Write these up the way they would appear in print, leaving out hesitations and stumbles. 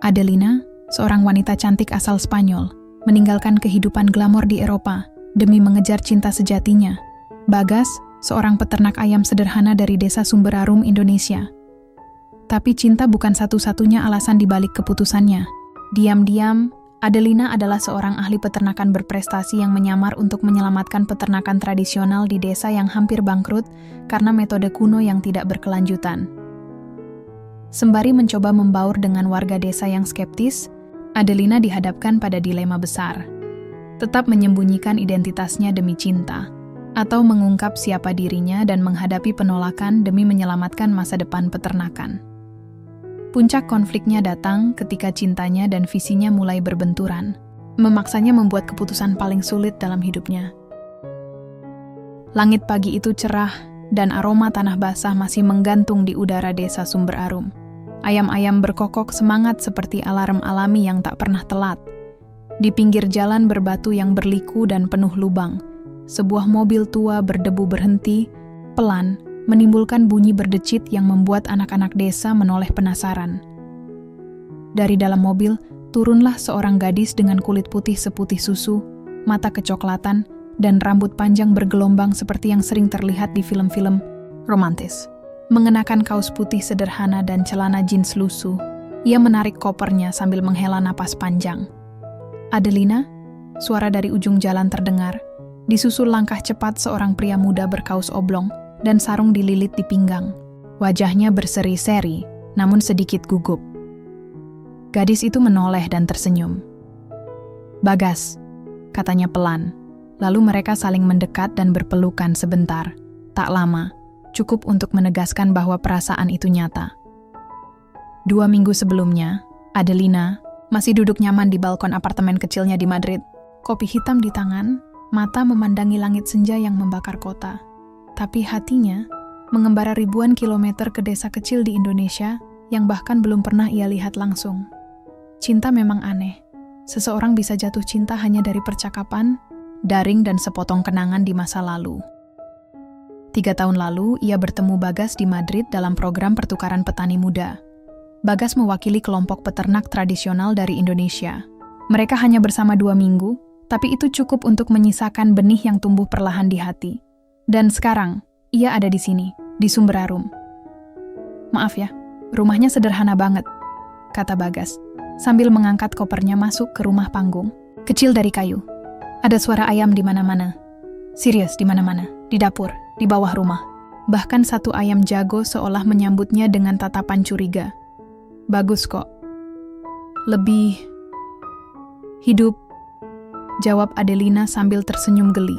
Adelina, seorang wanita cantik asal Spanyol, meninggalkan kehidupan glamor di Eropa demi mengejar cinta sejatinya. Bagas, seorang peternak ayam sederhana dari desa Sumberarum, Indonesia. Tapi cinta bukan satu-satunya alasan dibalik keputusannya. Diam-diam, Adelina adalah seorang ahli peternakan berprestasi yang menyamar untuk menyelamatkan peternakan tradisional di desa yang hampir bangkrut karena metode kuno yang tidak berkelanjutan. Sembari mencoba membaur dengan warga desa yang skeptis, Adelina dihadapkan pada dilema besar. Tetap menyembunyikan identitasnya demi cinta, atau mengungkap siapa dirinya dan menghadapi penolakan demi menyelamatkan masa depan peternakan. Puncak konfliknya datang ketika cintanya dan visinya mulai berbenturan, memaksanya membuat keputusan paling sulit dalam hidupnya. Langit pagi itu cerah, dan aroma tanah basah masih menggantung di udara desa Sumberarum. Ayam-ayam berkokok semangat seperti alarm alami yang tak pernah telat. Di pinggir jalan berbatu yang berliku dan penuh lubang, sebuah mobil tua berdebu berhenti, pelan, menimbulkan bunyi berdecit yang membuat anak-anak desa menoleh penasaran. Dari dalam mobil, turunlah seorang gadis dengan kulit putih seputih susu, mata kecoklatan, dan rambut panjang bergelombang seperti yang sering terlihat di film-film romantis. Mengenakan kaos putih sederhana dan celana jeans lusuh, ia menarik kopernya sambil menghela napas panjang. "Adelina?" Suara dari ujung jalan terdengar. Disusul langkah cepat seorang pria muda berkaus oblong dan sarung dililit di pinggang. Wajahnya berseri-seri, namun sedikit gugup. Gadis itu menoleh dan tersenyum. "Bagas," katanya pelan. Lalu mereka saling mendekat dan berpelukan sebentar. Tak lama, cukup untuk menegaskan bahwa perasaan itu nyata. 2 minggu sebelumnya, Adelina masih duduk nyaman di balkon apartemen kecilnya di Madrid. Kopi hitam di tangan, mata memandangi langit senja yang membakar kota. Tapi hatinya mengembara ribuan kilometer ke desa kecil di Indonesia yang bahkan belum pernah ia lihat langsung. Cinta memang aneh. Seseorang bisa jatuh cinta hanya dari percakapan, daring dan sepotong kenangan di masa lalu. 3 tahun lalu, ia bertemu Bagas di Madrid dalam program pertukaran petani muda. Bagas mewakili kelompok peternak tradisional dari Indonesia. Mereka hanya bersama 2 minggu, tapi itu cukup untuk menyisakan benih yang tumbuh perlahan di hati. Dan sekarang, ia ada di sini, di Sumberarum. "Maaf ya, rumahnya sederhana banget," kata Bagas, sambil mengangkat kopernya masuk ke rumah panggung. Kecil dari kayu. Ada suara ayam di mana-mana. Serius di mana-mana, di dapur, di bawah rumah. Bahkan satu ayam jago seolah menyambutnya dengan tatapan curiga. "Bagus kok. Lebih hidup," jawab Adelina sambil tersenyum geli.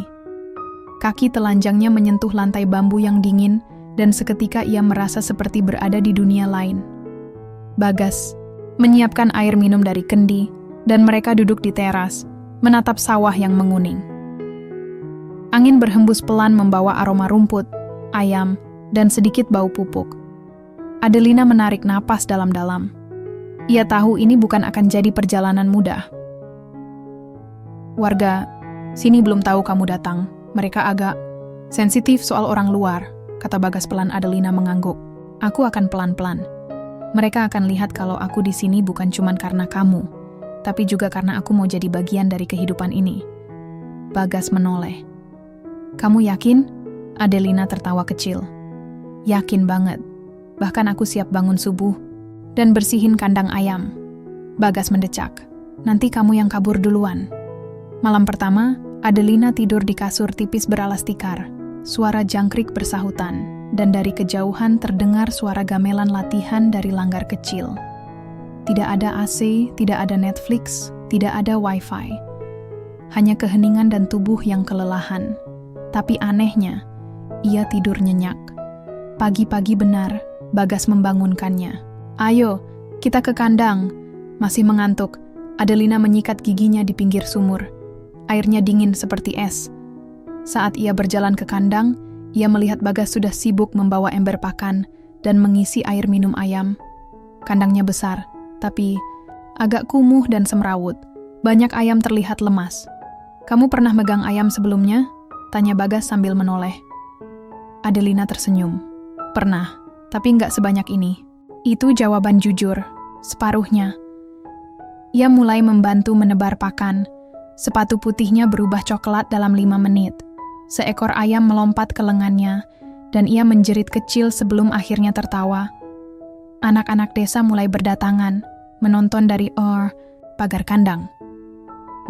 Kaki telanjangnya menyentuh lantai bambu yang dingin, dan seketika ia merasa seperti berada di dunia lain. Bagas menyiapkan air minum dari kendi, dan mereka duduk di teras, menatap sawah yang menguning. Angin berhembus pelan membawa aroma rumput, ayam, dan sedikit bau pupuk. Adelina menarik napas dalam-dalam. Ia tahu ini bukan akan jadi perjalanan mudah. "Warga sini belum tahu kamu datang. Mereka agak sensitif soal orang luar," kata Bagas pelan. Adelina mengangguk. "Aku akan pelan-pelan. Mereka akan lihat kalau aku di sini bukan cuma karena kamu, tapi juga karena aku mau jadi bagian dari kehidupan ini." Bagas menoleh. "Kamu yakin?" Adelina tertawa kecil. "Yakin banget. Bahkan aku siap bangun subuh dan bersihin kandang ayam." Bagas mendecak. "Nanti kamu yang kabur duluan." Malam pertama, Adelina tidur di kasur tipis beralas tikar. Suara jangkrik bersahutan, dan dari kejauhan terdengar suara gamelan latihan dari langgar kecil. Tidak ada AC, tidak ada Netflix, tidak ada Wi-Fi. Hanya keheningan dan tubuh yang kelelahan. Tapi anehnya, ia tidur nyenyak. Pagi-pagi benar, Bagas membangunkannya. "Ayo, kita ke kandang." Masih mengantuk, Adelina menyikat giginya di pinggir sumur. Airnya dingin seperti es. Saat ia berjalan ke kandang, ia melihat Bagas sudah sibuk membawa ember pakan dan mengisi air minum ayam. Kandangnya besar, tapi agak kumuh dan semrawut. Banyak ayam terlihat lemas. "Kamu pernah megang ayam sebelumnya?" tanya Bagas sambil menoleh. Adelina tersenyum. "Pernah, tapi nggak sebanyak ini." Itu jawaban jujur, separuhnya. Ia mulai membantu menebar pakan. Sepatu putihnya berubah coklat dalam 5 menit. Seekor ayam melompat ke lengannya, dan ia menjerit kecil sebelum akhirnya tertawa. Anak-anak desa mulai berdatangan, menonton dari pagar kandang.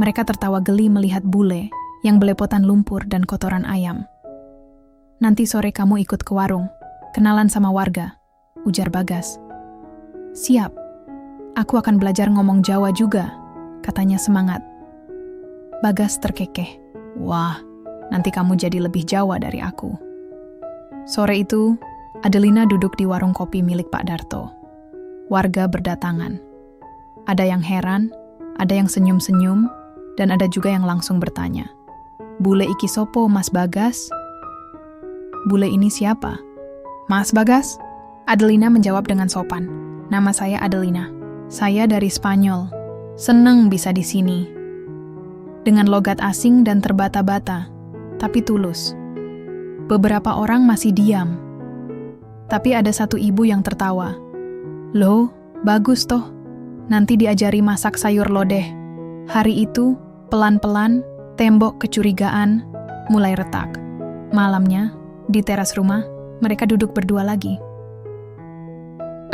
Mereka tertawa geli melihat bule yang belepotan lumpur dan kotoran ayam. "Nanti sore kamu ikut ke warung, kenalan sama warga," ujar Bagas. "Siap, aku akan belajar ngomong Jawa juga," katanya semangat. Bagas terkekeh. "Wah, nanti kamu jadi lebih Jawa dari aku." Sore itu, Adelina duduk di warung kopi milik Pak Darto. Warga berdatangan. Ada yang heran, ada yang senyum-senyum, dan ada juga yang langsung bertanya, "Bule iki sopo, Mas Bagas?" "Bule ini siapa?" "Mas Bagas?" Adelina menjawab dengan sopan. "Nama saya Adelina. Saya dari Spanyol. Seneng bisa di sini." Dengan logat asing dan terbata-bata, tapi tulus. Beberapa orang masih diam. Tapi ada satu ibu yang tertawa. "Loh, bagus toh. Nanti diajari masak sayur lodeh." Hari itu, pelan-pelan, tembok kecurigaan mulai retak. Malamnya, di teras rumah, mereka duduk berdua lagi.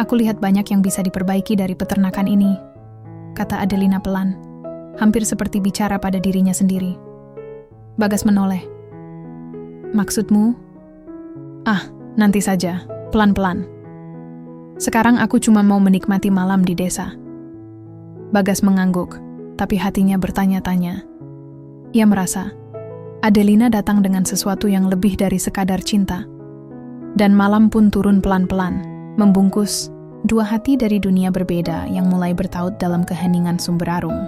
"Aku lihat banyak yang bisa diperbaiki dari peternakan ini," kata Adelina pelan, hampir seperti bicara pada dirinya sendiri. Bagas menoleh. "Maksudmu?" Nanti saja, pelan-pelan. Sekarang aku cuma mau menikmati malam di desa." Bagas mengangguk, tapi hatinya bertanya-tanya. Ia merasa, Adelina datang dengan sesuatu yang lebih dari sekadar cinta. Dan malam pun turun pelan-pelan, membungkus dua hati dari dunia berbeda yang mulai bertaut dalam keheningan Sumberarum.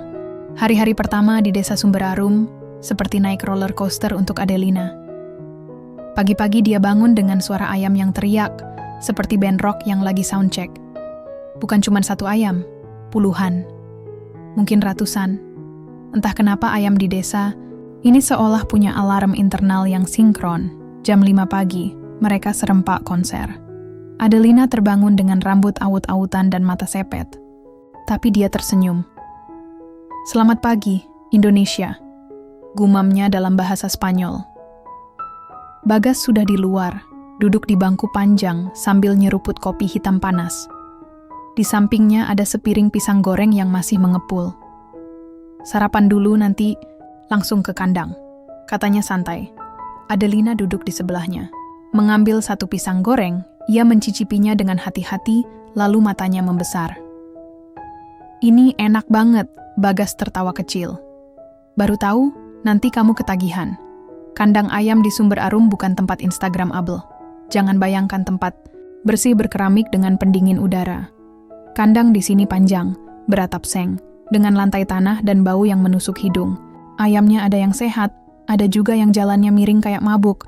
Hari-hari pertama di desa Sumberarum seperti naik roller coaster untuk Adelina. Pagi-pagi dia bangun dengan suara ayam yang teriak, seperti band rock yang lagi soundcheck. Bukan cuma satu ayam, puluhan, mungkin ratusan. Entah kenapa ayam di desa ini seolah punya alarm internal yang sinkron. Jam 5 pagi, mereka serempak konser. Adelina terbangun dengan rambut awut-awutan dan mata sepet. Tapi dia tersenyum. "Selamat pagi, Indonesia," gumamnya dalam bahasa Spanyol. Bagas sudah di luar, duduk di bangku panjang sambil nyeruput kopi hitam panas. Di sampingnya ada sepiring pisang goreng yang masih mengepul. "Sarapan dulu, nanti langsung ke kandang," katanya santai. Adelina duduk di sebelahnya. Mengambil satu pisang goreng, ia mencicipinya dengan hati-hati, lalu matanya membesar. "Ini enak banget," Bagas tertawa kecil. "Baru tahu, nanti kamu ketagihan. Kandang ayam di Sumberarum bukan tempat Instagramable. Jangan bayangkan tempat bersih berkeramik dengan pendingin udara. Kandang di sini panjang, beratap seng, dengan lantai tanah dan bau yang menusuk hidung. Ayamnya ada yang sehat, ada juga yang jalannya miring kayak mabuk.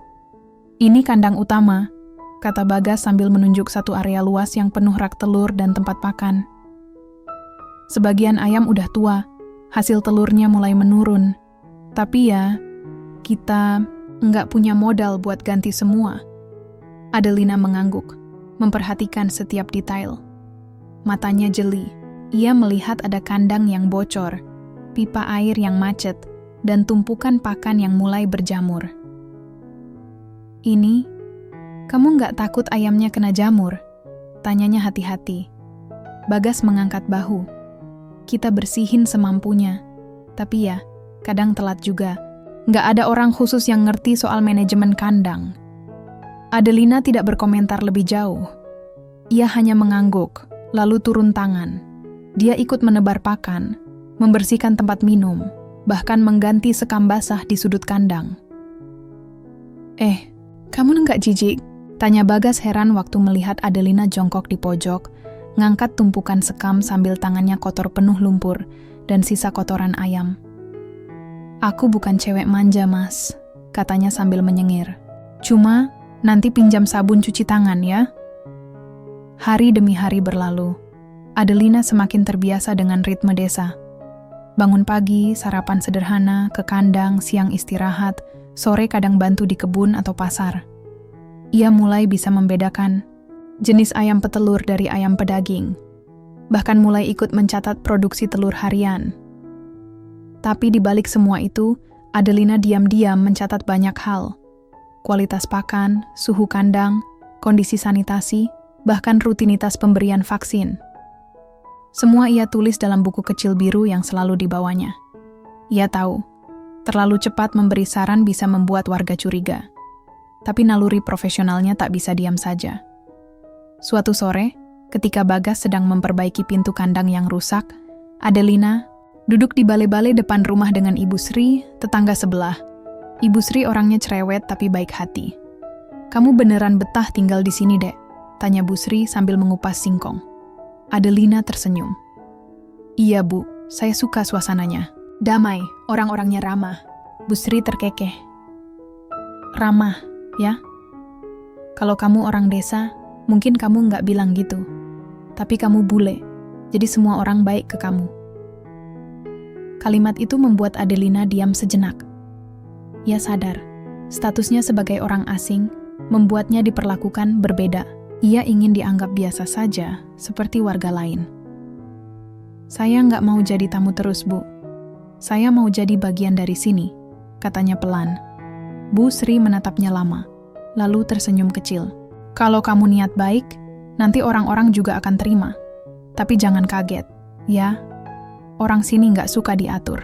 Ini kandang utama," kata Bagas sambil menunjuk satu area luas yang penuh rak telur dan tempat pakan. Sebagian ayam udah tua, hasil telurnya mulai menurun. Tapi ya, kita nggak punya modal buat ganti semua. Adelina mengangguk, memperhatikan setiap detail. Matanya jeli. Ia melihat ada kandang yang bocor, pipa air yang macet, dan tumpukan pakan yang mulai berjamur. "Ini, kamu nggak takut ayamnya kena jamur?" tanyanya hati-hati. Bagas mengangkat bahu. "Kita bersihin semampunya. Tapi ya, kadang telat juga. Nggak ada orang khusus yang ngerti soal manajemen kandang." Adelina tidak berkomentar lebih jauh. Ia hanya mengangguk, lalu turun tangan. Dia ikut menebar pakan, membersihkan tempat minum, bahkan mengganti sekam basah di sudut kandang. Kamu nggak jijik?" tanya Bagas heran waktu melihat Adelina jongkok di pojok, ngangkat tumpukan sekam sambil tangannya kotor penuh lumpur dan sisa kotoran ayam. "Aku bukan cewek manja, Mas," katanya sambil menyengir. "Cuma, nanti pinjam sabun cuci tangan ya." Hari demi hari berlalu. Adelina semakin terbiasa dengan ritme desa. Bangun pagi, sarapan sederhana, ke kandang, siang istirahat, sore kadang bantu di kebun atau pasar. Ia mulai bisa membedakan jenis ayam petelur dari ayam pedaging. bahkan mulai ikut mencatat produksi telur harian. Tapi di balik semua itu, Adelina diam-diam mencatat banyak hal. Kualitas pakan, suhu kandang, kondisi sanitasi, bahkan rutinitas pemberian vaksin. Semua ia tulis dalam buku kecil biru yang selalu dibawanya. Ia tahu, terlalu cepat memberi saran bisa membuat warga curiga. Tapi naluri profesionalnya tak bisa diam saja. Suatu sore, ketika Bagas sedang memperbaiki pintu kandang yang rusak, Adelina duduk di bale-bale depan rumah dengan Ibu Sri, tetangga sebelah. Ibu Sri orangnya cerewet tapi baik hati. "Kamu beneran betah tinggal di sini, Dek?" tanya Bu Sri sambil mengupas singkong. Adelina tersenyum. "Iya, Bu, saya suka suasananya. Damai, orang-orangnya ramah." Bu Sri terkekeh. "Ramah, ya? Kalau kamu orang desa, mungkin kamu nggak bilang gitu. Tapi kamu bule, jadi semua orang baik ke kamu." Kalimat itu membuat Adelina diam sejenak. Ia sadar, statusnya sebagai orang asing membuatnya diperlakukan berbeda. Ia ingin dianggap biasa saja, seperti warga lain. "Saya nggak mau jadi tamu terus, Bu. Saya mau jadi bagian dari sini," katanya pelan. Bu Sri menatapnya lama, lalu tersenyum kecil. "Kalau kamu niat baik, nanti orang-orang juga akan terima. Tapi jangan kaget, ya. Orang sini nggak suka diatur."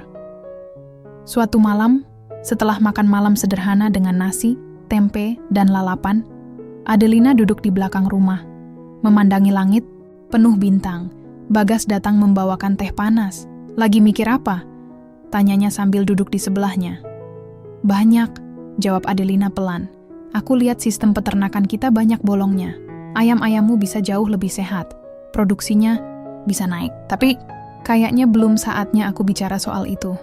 Suatu malam, setelah makan malam sederhana dengan nasi, tempe, dan lalapan, Adelina duduk di belakang rumah, memandangi langit, penuh bintang. Bagas datang membawakan teh panas. "Lagi mikir apa?" tanyanya sambil duduk di sebelahnya. "Banyak," jawab Adelina pelan. "Aku lihat sistem peternakan kita banyak bolongnya. Ayam-ayammu bisa jauh lebih sehat. Produksinya bisa naik. Tapi kayaknya belum saatnya aku bicara soal itu."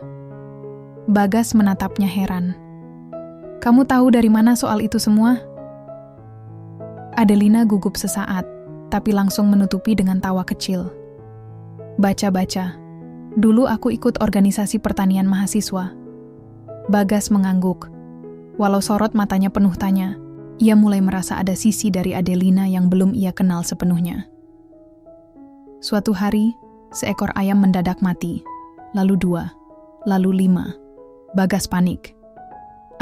Bagas menatapnya heran. "Kamu tahu dari mana soal itu semua?" Adelina gugup sesaat, tapi langsung menutupi dengan tawa kecil. "Baca-baca. Dulu aku ikut organisasi pertanian mahasiswa." Bagas mengangguk. Walau sorot matanya penuh tanya, ia mulai merasa ada sisi dari Adelina yang belum ia kenal sepenuhnya. Suatu hari, seekor ayam mendadak mati, lalu 2, lalu 5. Bagas panik.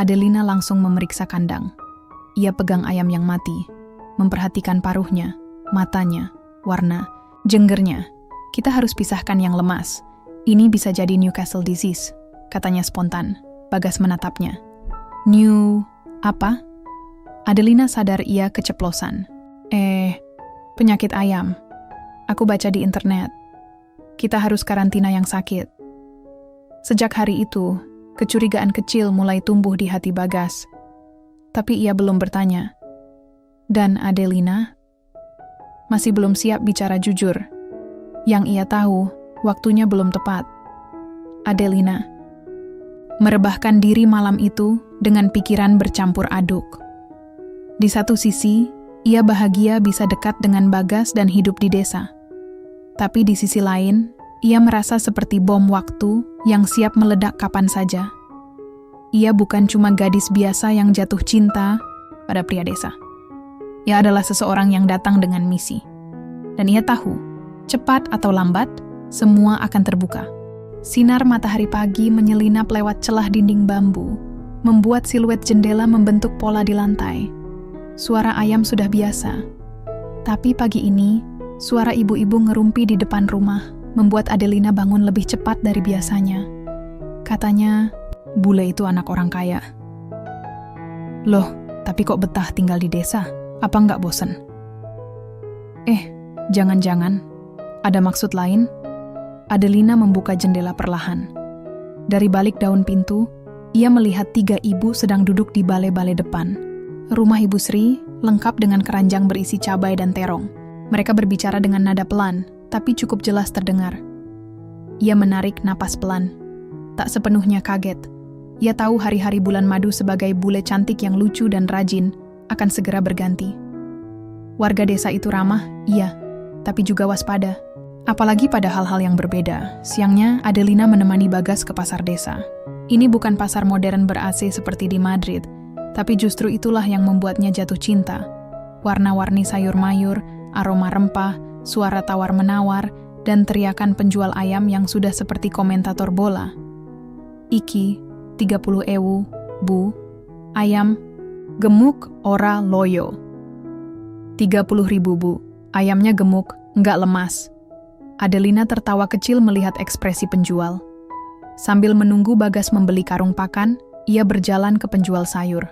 Adelina langsung memeriksa kandang. Ia pegang ayam yang mati, memperhatikan paruhnya, matanya, warna, jenggernya. "Kita harus pisahkan yang lemas. Ini bisa jadi Newcastle disease," katanya spontan. Bagas menatapnya. "New apa?" Adelina sadar ia keceplosan. Penyakit ayam. Aku baca di internet. Kita harus karantina yang sakit." Sejak hari itu, kecurigaan kecil mulai tumbuh di hati Bagas. Tapi ia belum bertanya. Dan Adelina masih belum siap bicara jujur. Yang ia tahu, waktunya belum tepat. Adelina merebahkan diri malam itu dengan pikiran bercampur aduk. Di satu sisi, ia bahagia bisa dekat dengan Bagas dan hidup di desa. Tapi di sisi lain, ia merasa seperti bom waktu yang siap meledak kapan saja. Ia bukan cuma gadis biasa yang jatuh cinta pada pria desa. Ia adalah seseorang yang datang dengan misi. Dan ia tahu, cepat atau lambat, semua akan terbuka. Sinar matahari pagi menyelinap lewat celah dinding bambu, membuat siluet jendela membentuk pola di lantai. Suara ayam sudah biasa. Tapi pagi ini, suara ibu-ibu ngerumpi di depan rumah membuat Adelina bangun lebih cepat dari biasanya. Katanya, bule itu anak orang kaya. "Loh, tapi kok betah tinggal di desa? Apa nggak bosen?" Jangan-jangan ada maksud lain? Adelina membuka jendela perlahan. Dari balik daun pintu, ia melihat 3 ibu sedang duduk di bale-bale depan. Rumah Ibu Sri lengkap dengan keranjang berisi cabai dan terong. Mereka berbicara dengan nada pelan, tapi cukup jelas terdengar. Ia menarik napas pelan. Tak sepenuhnya kaget. Ia tahu hari-hari bulan madu sebagai bule cantik yang lucu dan rajin akan segera berganti. Warga desa itu ramah, iya, tapi juga waspada. Apalagi pada hal-hal yang berbeda. Siangnya, Adelina menemani Bagas ke pasar desa. Ini bukan pasar modern ber-AC seperti di Madrid, tapi justru itulah yang membuatnya jatuh cinta. Warna-warni sayur mayur, aroma rempah, suara tawar-menawar, dan teriakan penjual ayam yang sudah seperti komentator bola. "Iki, 30.000, Bu. Ayam, gemuk ora loyo." 30.000, Bu. Ayamnya gemuk, nggak lemas. Adelina tertawa kecil melihat ekspresi penjual. Sambil menunggu Bagas membeli karung pakan, ia berjalan ke penjual sayur.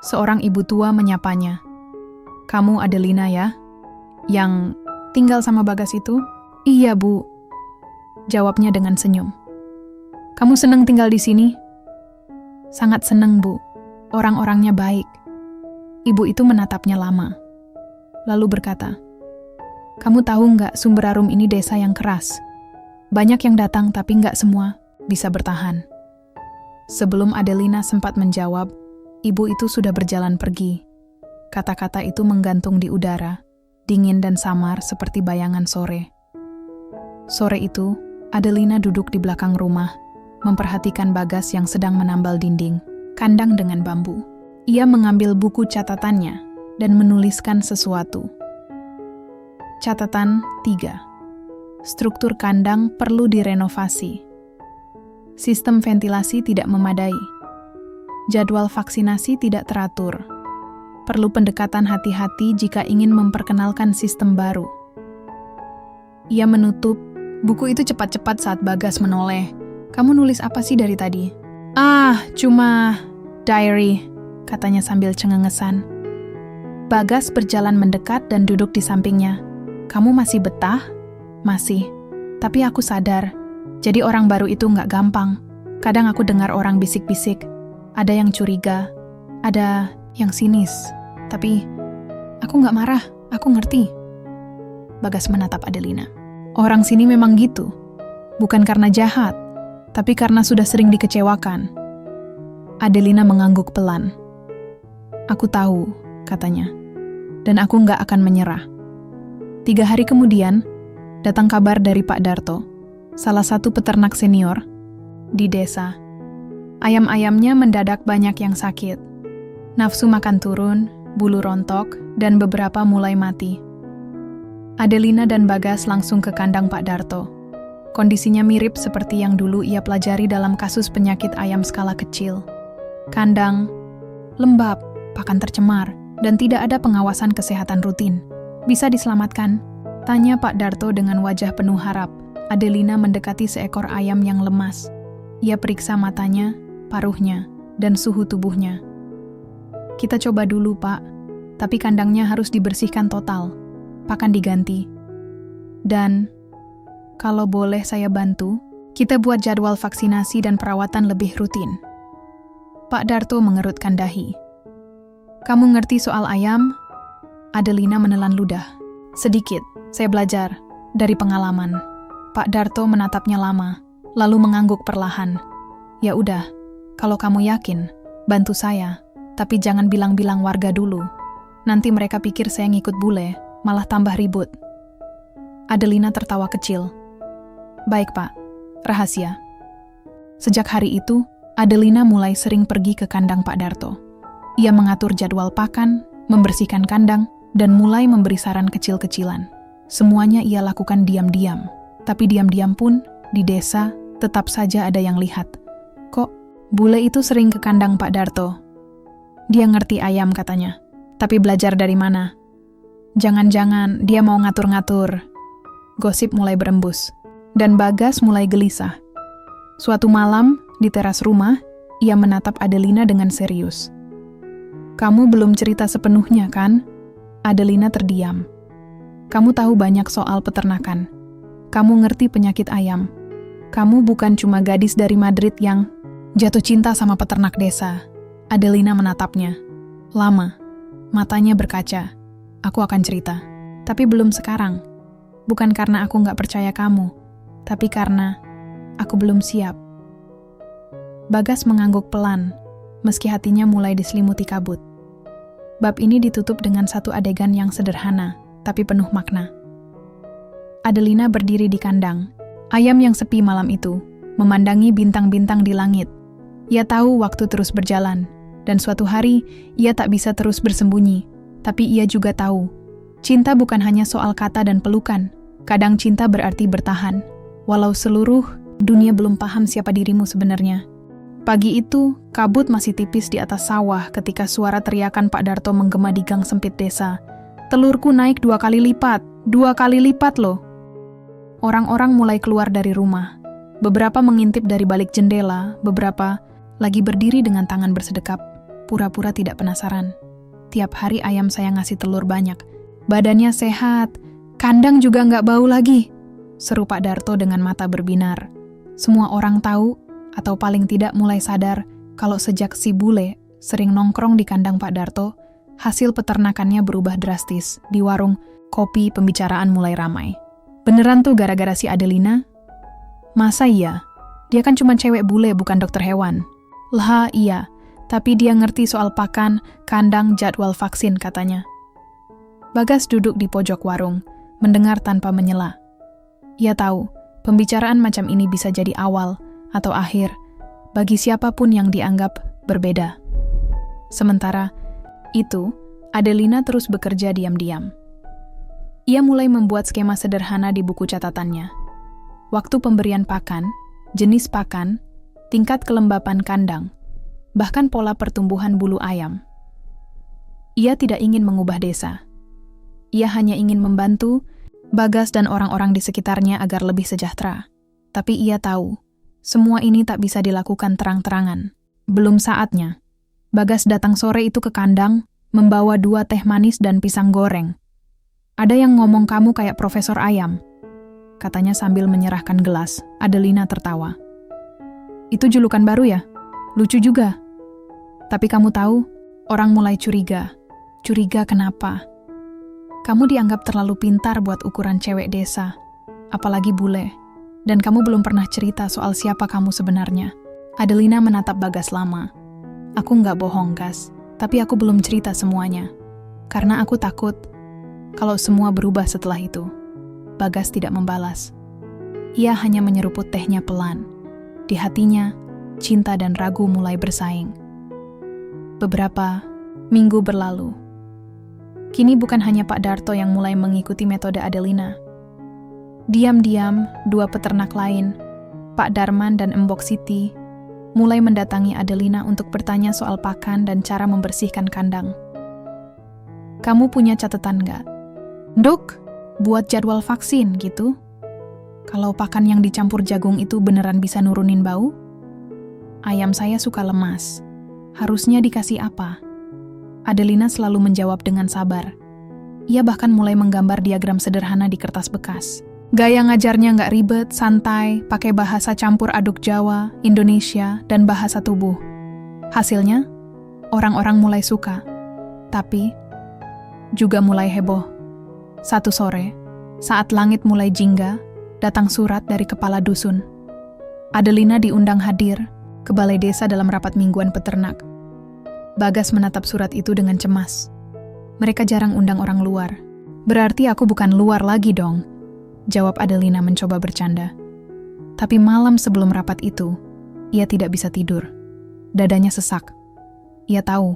Seorang ibu tua menyapanya. "Kamu Adelina ya? Yang tinggal sama Bagas itu?" "Iya, Bu," jawabnya dengan senyum. "Kamu senang tinggal di sini?" "Sangat senang, Bu. Orang-orangnya baik." Ibu itu menatapnya lama. Lalu berkata, "Kamu tahu nggak, Sumberarum ini desa yang keras. Banyak yang datang tapi nggak semua bisa bertahan." Sebelum Adelina sempat menjawab, ibu itu sudah berjalan pergi. Kata-kata itu menggantung di udara, dingin dan samar seperti bayangan sore. Sore itu, Adelina duduk di belakang rumah, memperhatikan Bagas yang sedang menambal dinding, kandang dengan bambu. Ia mengambil buku catatannya dan menuliskan sesuatu. Catatan 3. Struktur kandang perlu direnovasi. Sistem ventilasi tidak memadai. Jadwal vaksinasi tidak teratur. Perlu pendekatan hati-hati jika ingin memperkenalkan sistem baru. Ia menutup buku itu cepat-cepat saat Bagas menoleh. "Kamu nulis apa sih dari tadi?" Cuma diary," katanya sambil cengengesan. Bagas berjalan mendekat dan duduk di sampingnya. "Kamu masih betah?" "Masih. Tapi aku sadar, jadi orang baru itu nggak gampang. Kadang aku dengar orang bisik-bisik. Ada yang curiga, ada yang sinis. Tapi aku nggak marah, aku ngerti." Bagas menatap Adelina. "Orang sini memang gitu. Bukan karena jahat, tapi karena sudah sering dikecewakan." Adelina mengangguk pelan. "Aku tahu," katanya. "Dan aku nggak akan menyerah." 3 hari kemudian, datang kabar dari Pak Darto, salah satu peternak senior di desa. Ayam-ayamnya mendadak banyak yang sakit. Nafsu makan turun, bulu rontok, dan beberapa mulai mati. Adelina dan Bagas langsung ke kandang Pak Darto. Kondisinya mirip seperti yang dulu ia pelajari dalam kasus penyakit ayam skala kecil. Kandang lembab, pakan tercemar, dan tidak ada pengawasan kesehatan rutin. "Bisa diselamatkan?" tanya Pak Darto dengan wajah penuh harap. Adelina mendekati seekor ayam yang lemas. Ia periksa matanya, paruhnya, dan suhu tubuhnya. "Kita coba dulu, Pak. Tapi kandangnya harus dibersihkan total. Pakan diganti. Dan kalau boleh saya bantu, kita buat jadwal vaksinasi dan perawatan lebih rutin." Pak Darto mengerutkan dahi. "Kamu ngerti soal ayam?" Adelina menelan ludah. "Sedikit, saya belajar dari pengalaman." Pak Darto menatapnya lama, lalu mengangguk perlahan. "Ya udah, kalau kamu yakin, bantu saya, tapi jangan bilang-bilang warga dulu. Nanti mereka pikir saya ngikut bule, malah tambah ribut." Adelina tertawa kecil. "Baik, Pak, rahasia." Sejak hari itu, Adelina mulai sering pergi ke kandang Pak Darto. Ia mengatur jadwal pakan, membersihkan kandang, dan mulai memberi saran kecil-kecilan. Semuanya ia lakukan diam-diam. Tapi diam-diam pun, di desa, tetap saja ada yang lihat. "Kok, bule itu sering ke kandang Pak Darto? Dia ngerti ayam," katanya. "Tapi belajar dari mana? Jangan-jangan dia mau ngatur-ngatur." Gosip mulai berembus, dan Bagas mulai gelisah. Suatu malam, di teras rumah, ia menatap Adelina dengan serius. "Kamu belum cerita sepenuhnya, kan?" Adelina terdiam. "Kamu tahu banyak soal peternakan. Kamu ngerti penyakit ayam. Kamu bukan cuma gadis dari Madrid yang jatuh cinta sama peternak desa." Adelina menatapnya. Lama. Matanya berkaca. "Aku akan cerita. Tapi belum sekarang. Bukan karena aku nggak percaya kamu, tapi karena aku belum siap." Bagas mengangguk pelan, meski hatinya mulai diselimuti kabut. Bab ini ditutup dengan satu adegan yang sederhana, tapi penuh makna. Adelina berdiri di kandang, ayam yang sepi malam itu, memandangi bintang-bintang di langit. Ia tahu waktu terus berjalan, dan suatu hari ia tak bisa terus bersembunyi. Tapi ia juga tahu, cinta bukan hanya soal kata dan pelukan, Kadang cinta berarti bertahan, walau seluruh dunia belum paham siapa dirimu sebenarnya. Pagi itu, kabut masih tipis di atas sawah ketika suara teriakan Pak Darto menggema di gang sempit desa. "Telurku naik 2 kali lipat, 2 kali lipat loh." Orang-orang mulai keluar dari rumah. Beberapa mengintip dari balik jendela, beberapa lagi berdiri dengan tangan bersedekap, pura-pura tidak penasaran. Tiap hari ayam saya ngasih telur banyak. Badannya sehat, kandang juga nggak bau lagi, seru Pak Darto dengan mata berbinar. Semua orang tahu, atau paling tidak mulai sadar, kalau sejak si bule sering nongkrong di kandang Pak Darto, hasil peternakannya berubah drastis. Di warung kopi pembicaraan mulai ramai. "Beneran tuh gara-gara si Adelina?" "Masa iya? Dia kan cuma cewek bule, bukan dokter hewan." "Lah iya, tapi dia ngerti soal pakan, kandang, jadwal vaksin," katanya. Bagas duduk di pojok warung, mendengar tanpa menyela. Ia tahu, pembicaraan macam ini bisa jadi awal atau akhir bagi siapapun yang dianggap berbeda. Sementara itu, Adelina terus bekerja diam-diam. Ia mulai membuat skema sederhana di buku catatannya. Waktu pemberian pakan, jenis pakan, tingkat kelembapan kandang, bahkan pola pertumbuhan bulu ayam. Ia tidak ingin mengubah desa. Ia hanya ingin membantu Bagas dan orang-orang di sekitarnya agar lebih sejahtera. Tapi ia tahu, semua ini tak bisa dilakukan terang-terangan. Belum saatnya. Bagas datang sore itu ke kandang, membawa 2 teh manis dan pisang goreng. "Ada yang ngomong kamu kayak Profesor Ayam," katanya sambil menyerahkan gelas. Adelina tertawa. "Itu julukan baru ya? Lucu juga. Tapi kamu tahu, orang mulai curiga. Curiga kenapa? Kamu dianggap terlalu pintar buat ukuran cewek desa, apalagi bule. Dan kamu belum pernah cerita soal siapa kamu sebenarnya." Adelina menatap Bagas lama. "Aku nggak bohong, Gas, tapi aku belum cerita semuanya. Karena aku takut kalau semua berubah setelah itu." Bagas tidak membalas. Ia hanya menyeruput tehnya pelan. Di hatinya, cinta dan ragu mulai bersaing. Beberapa minggu berlalu. Kini bukan hanya Pak Darto yang mulai mengikuti metode Adelina. Diam-diam, 2 peternak lain, Pak Darman dan Embok Siti, mulai mendatangi Adelina untuk bertanya soal pakan dan cara membersihkan kandang. "Kamu punya catatan nggak? Dok, buat jadwal vaksin gitu? Kalau pakan yang dicampur jagung itu beneran bisa nurunin bau? Ayam saya suka lemas. Harusnya dikasih apa?" Adelina selalu menjawab dengan sabar. Ia bahkan mulai menggambar diagram sederhana di kertas bekas. Gaya ngajarnya nggak ribet, santai, pakai bahasa campur aduk Jawa, Indonesia, dan bahasa tubuh. Hasilnya, orang-orang mulai suka. Tapi, juga mulai heboh. Satu sore, saat langit mulai jingga, datang surat dari kepala dusun. Adelina diundang hadir ke balai desa dalam rapat mingguan peternak. Bagas menatap surat itu dengan cemas. "Mereka jarang undang orang luar. Berarti aku bukan luar lagi dong," jawab Adelina mencoba bercanda. Tapi malam sebelum rapat itu, ia tidak bisa tidur. Dadanya sesak. Ia tahu,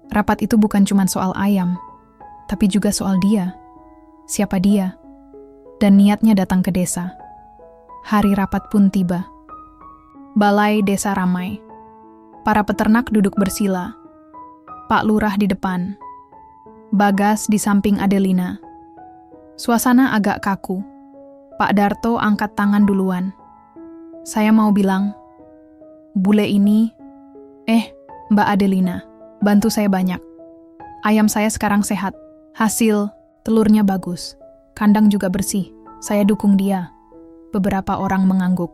rapat itu bukan cuma soal ayam, tapi juga soal dia. Siapa dia? Dan niatnya datang ke desa. Hari rapat pun tiba. Balai desa ramai. Para peternak duduk bersila. Pak Lurah di depan. Bagas di samping Adelina. Suasana agak kaku. Pak Darto angkat tangan duluan. "Saya mau bilang, bule ini, Mbak Adelina, bantu saya banyak. Ayam saya sekarang sehat. Hasil, telurnya bagus. Kandang juga bersih. Saya dukung dia." Beberapa orang mengangguk,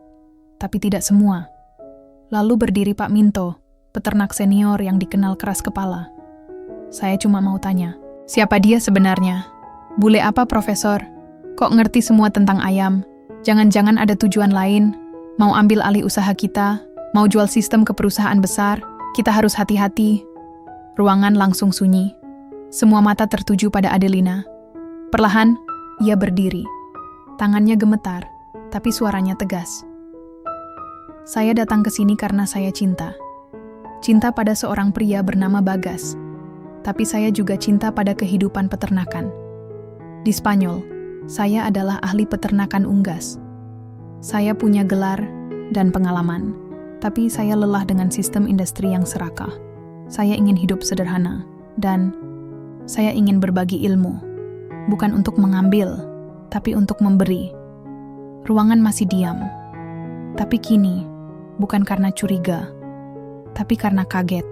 tapi tidak semua. Lalu berdiri Pak Minto, peternak senior yang dikenal keras kepala. "Saya cuma mau tanya, siapa dia sebenarnya? Bule apa, Profesor? Kok ngerti semua tentang ayam? Jangan-jangan ada tujuan lain? Mau ambil alih usaha kita? Mau jual sistem ke perusahaan besar? Kita harus hati-hati." Ruangan langsung sunyi. Semua mata tertuju pada Adelina. Perlahan, ia berdiri. Tangannya gemetar, tapi suaranya tegas. "Saya datang ke sini karena saya cinta. Cinta pada seorang pria bernama Bagas. Tapi saya juga cinta pada kehidupan peternakan. Di Spanyol, Saya adalah ahli peternakan unggas. Saya punya gelar dan pengalaman, tapi saya lelah dengan sistem industri yang serakah. Saya ingin hidup sederhana, dan saya ingin berbagi ilmu. Bukan untuk mengambil, tapi untuk memberi. Ruangan masih diam. Tapi kini, bukan karena curiga, tapi karena kaget.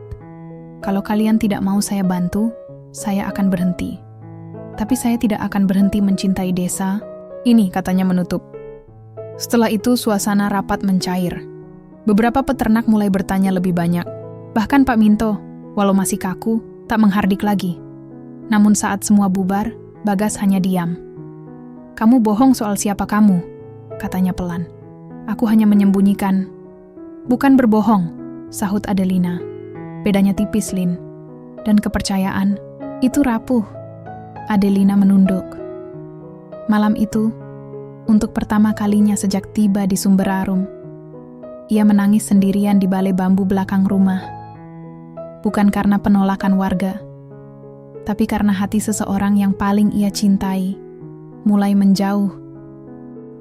Kalau kalian tidak mau saya bantu, saya akan berhenti. Tapi saya tidak akan berhenti mencintai desa. Ini katanya menutup. Setelah itu suasana rapat mencair. Beberapa peternak mulai bertanya lebih banyak. Bahkan Pak Minto, walau masih kaku, tak menghardik lagi. Namun saat semua bubar, Bagas hanya diam. "Kamu bohong soal siapa kamu," katanya pelan. "Aku hanya menyembunyikan." "Bukan berbohong," sahut Adelina. "Bedanya tipis, Lin. Dan kepercayaan, itu rapuh." Adelina menunduk. Malam itu, untuk pertama kalinya sejak tiba di Sumberarum, ia menangis sendirian di balai bambu belakang rumah. Bukan karena penolakan warga, tapi karena hati seseorang yang paling ia cintai mulai menjauh.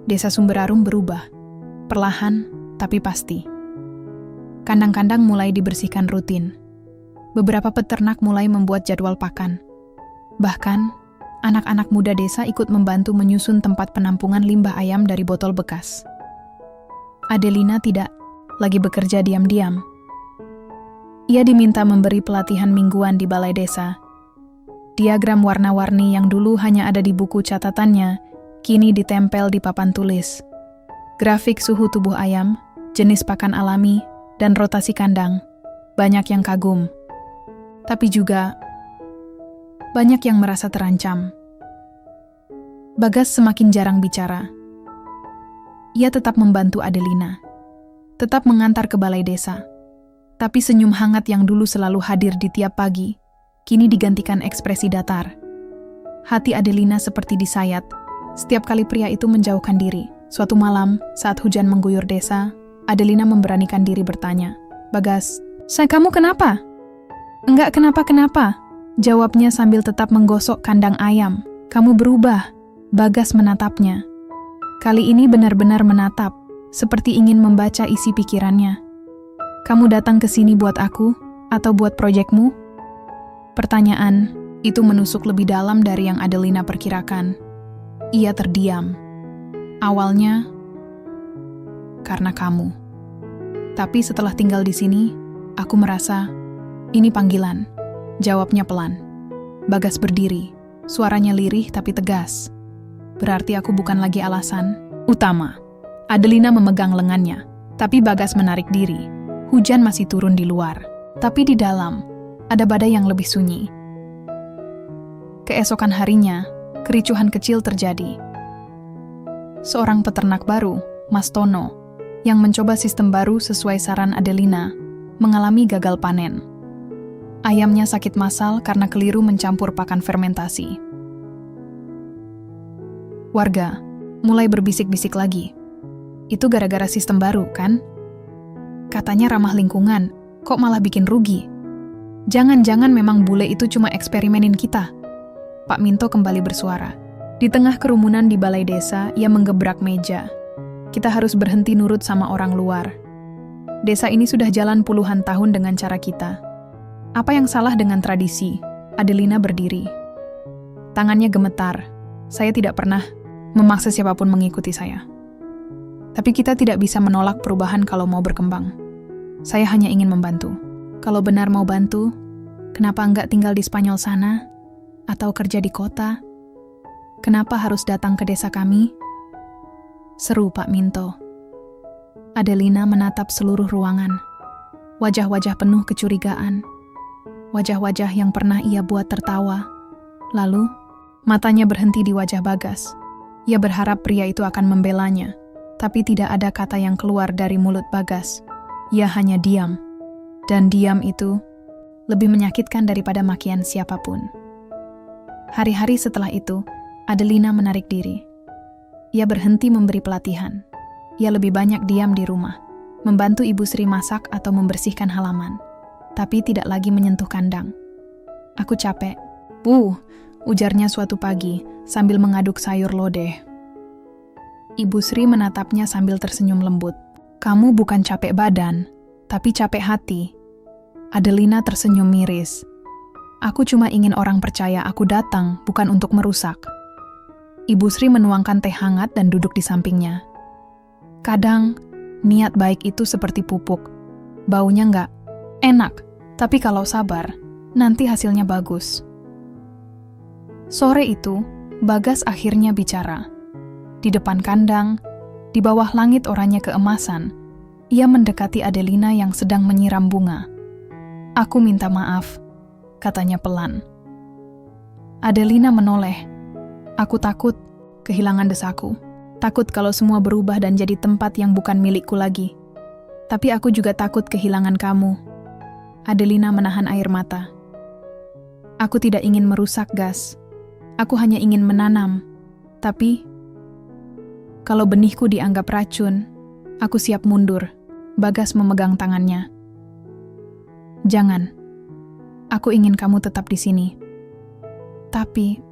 Desa Sumberarum berubah, perlahan tapi pasti. Kandang-kandang mulai dibersihkan rutin. Beberapa peternak mulai membuat jadwal pakan. Bahkan, anak-anak muda desa ikut membantu menyusun tempat penampungan limbah ayam dari botol bekas. Adelina tidak lagi bekerja diam-diam. Ia diminta memberi pelatihan mingguan di balai desa. Diagram warna-warni yang dulu hanya ada di buku catatannya, kini ditempel di papan tulis. Grafik suhu tubuh ayam, jenis pakan alami, dan rotasi kandang. Banyak yang kagum. Tapi juga banyak yang merasa terancam. Bagas semakin jarang bicara. Ia tetap membantu Adelina, tetap mengantar ke balai desa. Tapi senyum hangat yang dulu selalu hadir di tiap pagi, kini digantikan ekspresi datar. Hati Adelina seperti disayat. Setiap kali pria itu menjauhkan diri. Suatu malam, saat hujan mengguyur desa, Adelina memberanikan diri bertanya, "Bagas, kamu kenapa?" "Enggak kenapa-kenapa," jawabnya sambil tetap menggosok kandang ayam. "Kamu berubah." Bagas menatapnya. Kali ini benar-benar menatap, seperti ingin membaca isi pikirannya. "Kamu datang ke sini buat aku, atau buat proyekmu?" Pertanyaan itu menusuk lebih dalam dari yang Adelina perkirakan. Ia terdiam. Awalnya, karena kamu. Tapi setelah tinggal di sini, aku merasa, ini panggilan. Jawabnya pelan. Bagas berdiri, suaranya lirih tapi tegas. "Berarti aku bukan lagi alasan utama." Adelina memegang lengannya, tapi Bagas menarik diri. Hujan masih turun di luar, tapi di dalam ada badai yang lebih sunyi. Keesokan harinya, kericuhan kecil terjadi. Seorang peternak baru, Mas Tono, yang mencoba sistem baru sesuai saran Adelina, mengalami gagal panen. Ayamnya sakit massal karena keliru mencampur pakan fermentasi. Warga mulai berbisik-bisik lagi. "Itu gara-gara sistem baru, kan? Katanya ramah lingkungan, kok malah bikin rugi? Jangan-jangan memang bule itu cuma eksperimenin kita." Pak Minto kembali bersuara. Di tengah kerumunan di balai desa, ia menggebrak meja. "Kita harus berhenti nurut sama orang luar. Desa ini sudah jalan puluhan tahun dengan cara kita. Apa yang salah dengan tradisi?" Adelina berdiri. Tangannya gemetar. "Saya tidak pernah memaksa siapapun mengikuti saya. Tapi kita tidak bisa menolak perubahan kalau mau berkembang. Saya hanya ingin membantu. Kalau benar mau bantu, kenapa enggak tinggal di Spanyol sana? Atau kerja di kota? Kenapa harus datang ke desa kami?" Seru Pak Minto. Adelina menatap seluruh ruangan. Wajah-wajah penuh kecurigaan. Wajah-wajah yang pernah ia buat tertawa. Lalu, matanya berhenti di wajah Bagas. Ia berharap pria itu akan membelanya, tapi tidak ada kata yang keluar dari mulut Bagas. Ia hanya diam. Dan diam itu lebih menyakitkan daripada makian siapapun. Hari-hari setelah itu, Adelina menarik diri. Ia berhenti memberi pelatihan. Ia lebih banyak diam di rumah, membantu Ibu Sri masak atau membersihkan halaman, tapi tidak lagi menyentuh kandang. "Aku capek." "Bu, ujarnya suatu pagi sambil mengaduk sayur lodeh. Ibu Sri menatapnya sambil tersenyum lembut. Kamu bukan capek badan, tapi capek hati. Adelina tersenyum miris. Aku cuma ingin orang percaya aku datang, bukan untuk merusak. Ibu Sri menuangkan teh hangat dan duduk di sampingnya. Kadang, niat baik itu seperti pupuk. Baunya nggak enak, tapi kalau sabar, nanti hasilnya bagus. Sore itu, Bagas akhirnya bicara. Di depan kandang, di bawah langit oranye keemasan, ia mendekati Adelina yang sedang menyiram bunga. Aku minta maaf, katanya pelan. Adelina menoleh. Aku takut kehilangan desaku. Takut kalau semua berubah dan jadi tempat yang bukan milikku lagi. Tapi aku juga takut kehilangan kamu. Adelina menahan air mata. Aku tidak ingin merusak, Gas. Aku hanya ingin menanam. Tapi, kalau benihku dianggap racun, aku siap mundur. Bagas memegang tangannya. Jangan. Aku ingin kamu tetap di sini. Tapi,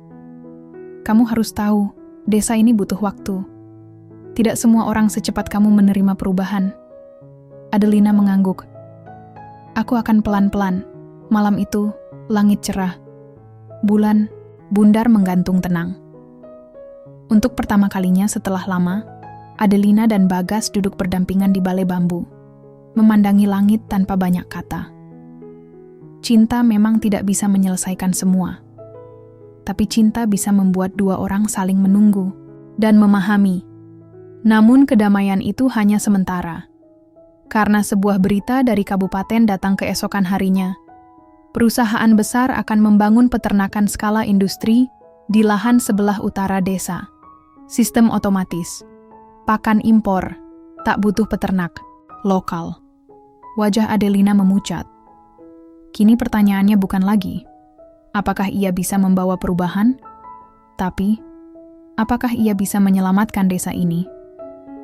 kamu harus tahu, desa ini butuh waktu. Tidak semua orang secepat kamu menerima perubahan. Adelina mengangguk. Aku akan pelan-pelan. Malam itu, langit cerah. Bulan, bundar menggantung tenang. Untuk pertama kalinya setelah lama, Adelina dan Bagas duduk berdampingan di balai bambu, memandangi langit tanpa banyak kata. Cinta memang tidak bisa menyelesaikan semua. Tapi cinta bisa membuat dua orang saling menunggu dan memahami. Namun kedamaian itu hanya sementara. Karena sebuah berita dari kabupaten datang keesokan harinya. Perusahaan besar akan membangun peternakan skala industri di lahan sebelah utara desa. Sistem otomatis. Pakan impor. Tak butuh peternak. Lokal. Wajah Adelina memucat. Kini pertanyaannya bukan lagi, apakah ia bisa membawa perubahan? Tapi, apakah ia bisa menyelamatkan desa ini?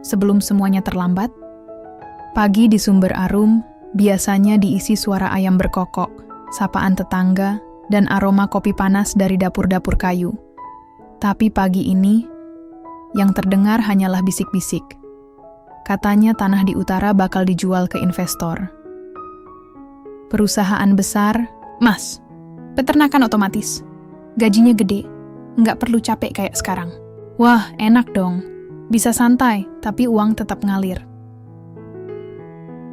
Sebelum semuanya terlambat? Pagi di Sumber Arum biasanya diisi suara ayam berkokok, sapaan tetangga, dan aroma kopi panas dari dapur-dapur kayu. Tapi pagi ini, yang terdengar hanyalah bisik-bisik. Katanya tanah di utara bakal dijual ke investor. Perusahaan besar, Mas, peternakan otomatis. Gajinya gede, nggak perlu capek kayak sekarang. Wah, enak dong. Bisa santai, tapi uang tetap ngalir.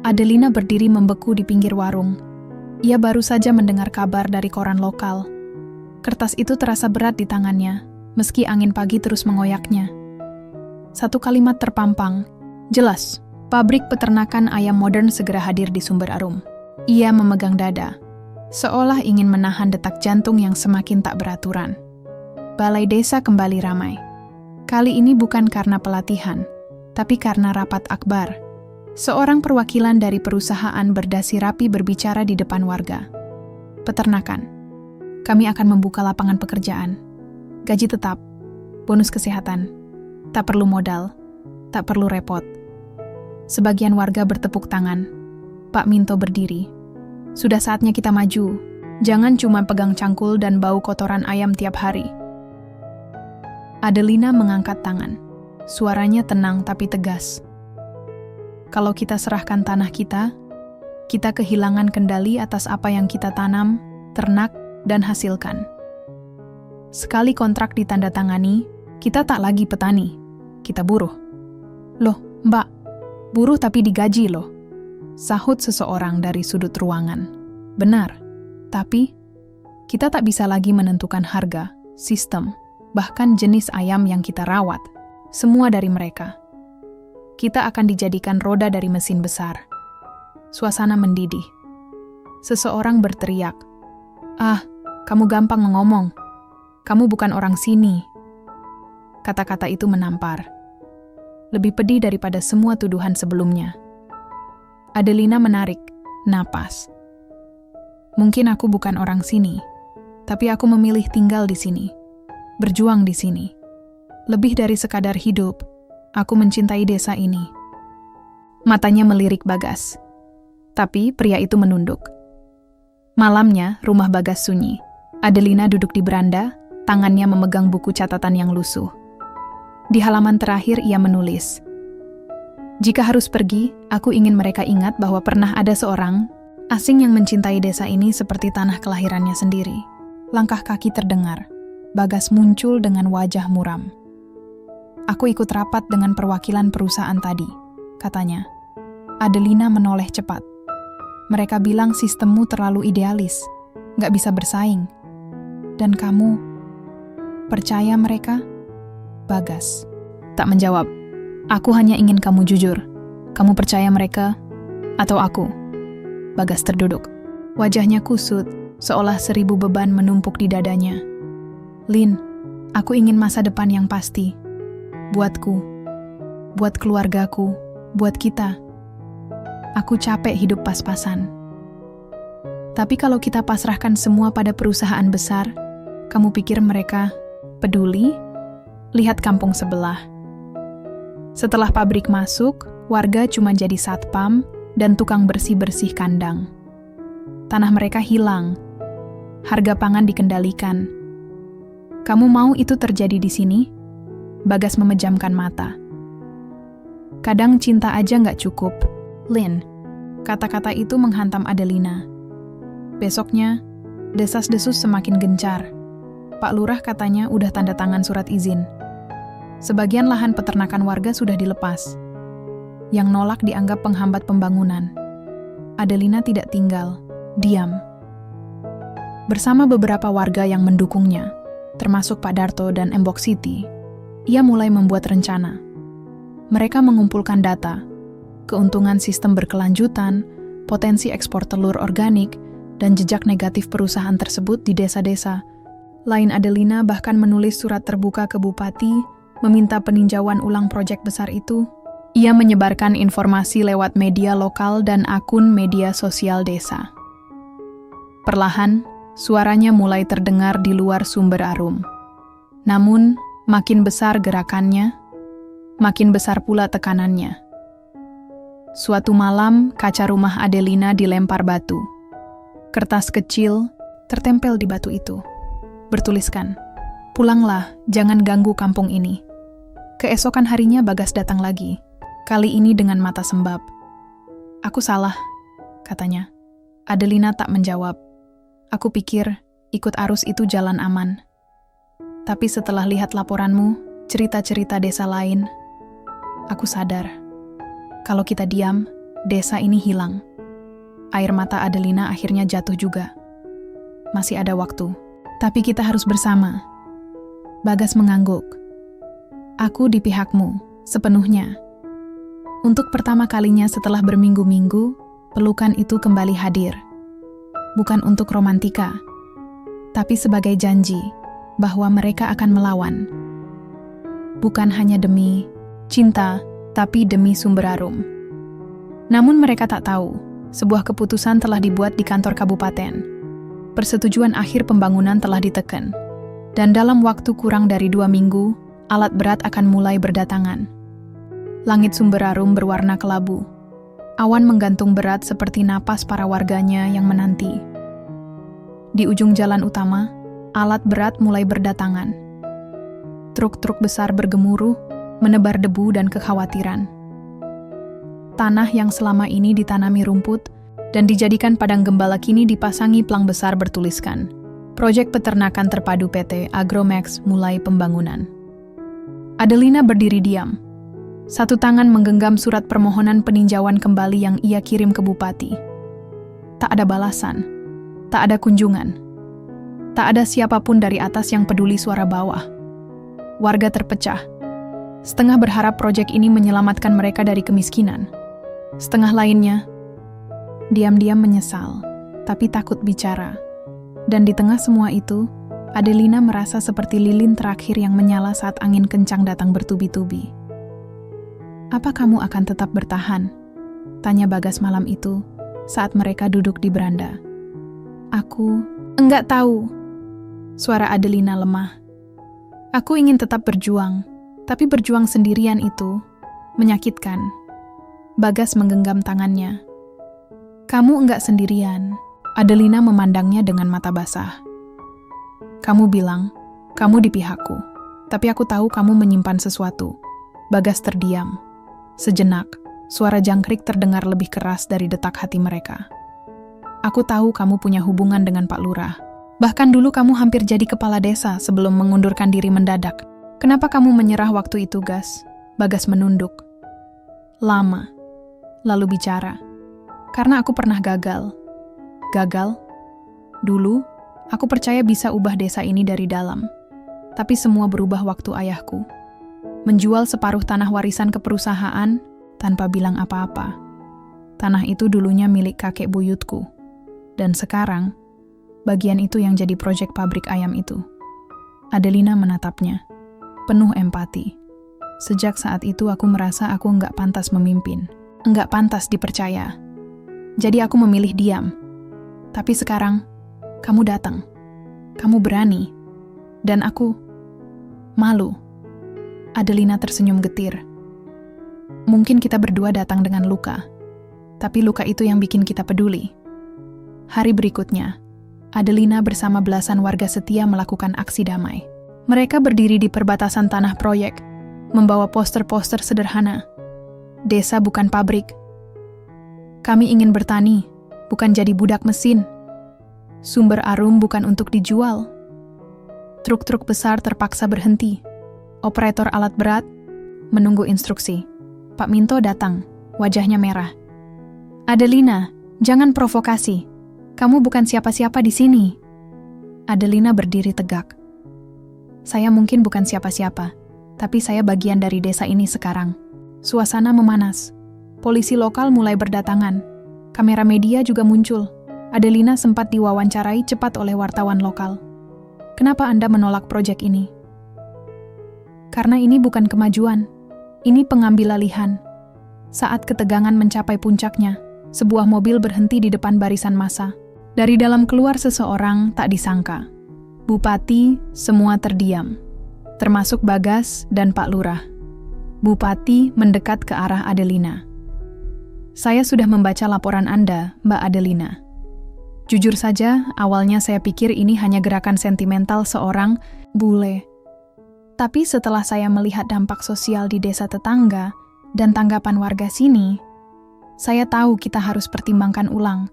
Adelina berdiri membeku di pinggir warung. Ia baru saja mendengar kabar dari koran lokal. Kertas itu terasa berat di tangannya, meski angin pagi terus mengoyaknya. Satu kalimat terpampang, jelas, pabrik peternakan ayam modern segera hadir di Sumber Arum. Ia memegang dada, seolah ingin menahan detak jantung yang semakin tak beraturan. Balai desa kembali ramai. Kali ini bukan karena pelatihan, tapi karena rapat akbar. Seorang perwakilan dari perusahaan berdasi rapi berbicara di depan warga. Peternakan. Kami akan membuka lapangan pekerjaan. Gaji tetap, bonus kesehatan. Tak perlu modal, tak perlu repot. Sebagian warga bertepuk tangan. Pak Minto berdiri. Sudah saatnya kita maju. Jangan cuma pegang cangkul dan bau kotoran ayam tiap hari. Adelina mengangkat tangan. Suaranya tenang tapi tegas. Kalau kita serahkan tanah kita kehilangan kendali atas apa yang kita tanam, ternak, dan hasilkan. Sekali kontrak ditandatangani, kita tak lagi petani, kita buruh. Loh, Mbak, buruh tapi digaji loh. Sahut seseorang dari sudut ruangan. Benar, tapi kita tak bisa lagi menentukan harga, sistem, bahkan jenis ayam yang kita rawat. Semua dari mereka. Kita akan dijadikan roda dari mesin besar. Suasana mendidih. Seseorang berteriak, "Ah, kamu gampang ngomong. Kamu bukan orang sini." Kata-kata itu menampar. Lebih pedih daripada semua tuduhan sebelumnya. Adelina menarik napas. Mungkin aku bukan orang sini, tapi aku memilih tinggal di sini, berjuang di sini. Lebih dari sekadar hidup, aku mencintai desa ini. Matanya melirik Bagas. Tapi pria itu menunduk. Malamnya, rumah Bagas sunyi. Adelina duduk di beranda, Tangannya memegang buku catatan yang lusuh. Di halaman terakhir ia menulis, "Jika harus pergi, aku ingin mereka ingat bahwa pernah ada seorang asing yang mencintai desa ini seperti tanah kelahirannya sendiri." Langkah kaki terdengar. Bagas muncul dengan wajah muram. "Aku ikut rapat dengan perwakilan perusahaan tadi," katanya. Adelina menoleh cepat. "Mereka bilang sistemmu terlalu idealis, gak bisa bersaing. Dan kamu percaya mereka?" Bagas tak menjawab. "Aku hanya ingin kamu jujur. Kamu percaya mereka atau aku?" Bagas terduduk. Wajahnya kusut, seolah 1000 beban menumpuk di dadanya. "Lin, aku ingin masa depan yang pasti. Buatku, buat keluargaku, buat kita. Aku capek hidup pas-pasan. Tapi kalau kita pasrahkan semua pada perusahaan besar, kamu pikir mereka peduli? Lihat kampung sebelah. Setelah pabrik masuk, warga cuma jadi satpam dan tukang bersih-bersih kandang. Tanah mereka hilang. Harga pangan dikendalikan. Kamu mau itu terjadi di sini?" Bagas memejamkan mata. "Kadang cinta aja nggak cukup, Lin." Kata-kata itu menghantam Adelina. Besoknya, desas-desus semakin gencar. Pak Lurah katanya udah tanda tangan surat izin. Sebagian lahan peternakan warga sudah dilepas. Yang nolak dianggap penghambat pembangunan. Adelina tidak tinggal, diam. Bersama beberapa warga yang mendukungnya, termasuk Pak Darto dan Embok Siti, ia mulai membuat rencana. Mereka mengumpulkan data, keuntungan sistem berkelanjutan, potensi ekspor telur organik, dan jejak negatif perusahaan tersebut di desa-desa. Lain Adelina bahkan menulis surat terbuka ke Bupati, meminta peninjauan ulang proyek besar itu. Ia menyebarkan informasi lewat media lokal dan akun media sosial desa. Perlahan, suaranya mulai terdengar di luar Sumber Arum. Namun, makin besar gerakannya, makin besar pula tekanannya. Suatu malam, kaca rumah Adelina dilempar batu. Kertas kecil tertempel di batu itu. Bertuliskan, "Pulanglah, jangan ganggu kampung ini." Keesokan harinya Bagas datang lagi, kali ini dengan mata sembab. "Aku salah," katanya. Adelina tak menjawab. "Aku pikir ikut arus itu jalan aman. Tapi setelah lihat laporanmu, cerita-cerita desa lain, aku sadar, kalau kita diam, desa ini hilang." Air mata Adelina akhirnya jatuh juga. "Masih ada waktu, tapi kita harus bersama." Bagas mengangguk. "Aku di pihakmu, sepenuhnya." Untuk pertama kalinya setelah berminggu-minggu, pelukan itu kembali hadir. Bukan untuk romantika, tapi sebagai janji bahwa mereka akan melawan. Bukan hanya demi cinta, tapi demi Sumber Arum. Namun mereka tak tahu, sebuah keputusan telah dibuat di kantor kabupaten. Persetujuan akhir pembangunan telah diteken. Dan dalam waktu kurang dari 2 minggu, alat berat akan mulai berdatangan. Langit Sumber Arum berwarna kelabu. Awan menggantung berat seperti napas para warganya yang menanti. Di ujung jalan utama, alat berat mulai berdatangan. Truk-truk besar bergemuruh, menebar debu dan kekhawatiran. Tanah yang selama ini ditanami rumput dan dijadikan padang gembala kini dipasangi plang besar bertuliskan, "Proyek Peternakan Terpadu PT Agromax mulai pembangunan." Adelina berdiri diam. Satu tangan menggenggam surat permohonan peninjauan kembali yang ia kirim ke Bupati. Tak ada balasan, tak ada kunjungan, tak ada siapapun dari atas yang peduli suara bawah. Warga terpecah. Setengah berharap proyek ini menyelamatkan mereka dari kemiskinan. Setengah lainnya diam-diam menyesal, tapi takut bicara. Dan di tengah semua itu, Adelina merasa seperti lilin terakhir yang menyala saat angin kencang datang bertubi-tubi. "Apa kamu akan tetap bertahan?" tanya Bagas malam itu saat mereka duduk di beranda. "Aku enggak tahu." Suara Adelina lemah. "Aku ingin tetap berjuang, tapi berjuang sendirian itu menyakitkan." Bagas menggenggam tangannya. "Kamu enggak sendirian." Adelina memandangnya dengan mata basah. "Kamu bilang, Kamu di pihakku, tapi aku tahu kamu menyimpan sesuatu. Bagas terdiam. Sejenak, suara jangkrik terdengar lebih keras dari detak hati mereka. Aku tahu kamu punya hubungan dengan Pak Lurah. Bahkan dulu kamu hampir jadi kepala desa sebelum mengundurkan diri mendadak. Kenapa kamu menyerah waktu itu, Gas? Bagas menunduk. Lama. Lalu bicara. Karena aku pernah gagal. Gagal? Dulu, aku percaya bisa ubah desa ini dari dalam. Tapi semua berubah waktu ayahku menjual separuh tanah warisan ke perusahaan tanpa bilang apa-apa. Tanah itu dulunya milik kakek buyutku. Dan sekarang, bagian itu yang jadi proyek pabrik ayam itu. Adelina menatapnya, penuh empati. Sejak saat itu aku merasa aku nggak pantas memimpin, nggak pantas dipercaya. Jadi aku memilih diam. Tapi sekarang, kamu datang. Kamu berani. Dan aku malu. Adelina tersenyum getir. Mungkin kita berdua datang dengan luka. Tapi luka itu yang bikin kita peduli. Hari berikutnya, Adelina bersama belasan warga setia melakukan aksi damai. Mereka berdiri di perbatasan tanah proyek, membawa poster-poster sederhana. Desa bukan pabrik. Kami ingin bertani, bukan jadi budak mesin. Sumber arum bukan untuk dijual. Truk-truk besar terpaksa berhenti. Operator alat berat menunggu instruksi. Pak Minto datang, wajahnya merah. Adelina, jangan provokasi. Kamu bukan siapa-siapa di sini. Adelina berdiri tegak. Saya mungkin bukan siapa-siapa, tapi saya bagian dari desa ini sekarang. Suasana memanas. Polisi lokal mulai berdatangan. Kamera media juga muncul. Adelina sempat diwawancarai cepat oleh wartawan lokal. Kenapa Anda menolak proyek ini? Karena ini bukan kemajuan. Ini pengambil alihan. Saat ketegangan mencapai puncaknya, sebuah mobil berhenti di depan barisan massa. Dari dalam keluar seseorang tak disangka. Bupati semua terdiam, termasuk Bagas dan Pak Lurah. Bupati mendekat ke arah Adelina. Saya sudah membaca laporan Anda, Mbak Adelina. Jujur saja, awalnya saya pikir ini hanya gerakan sentimental seorang bule. Tapi setelah saya melihat dampak sosial di desa tetangga dan tanggapan warga sini, saya tahu kita harus pertimbangkan ulang.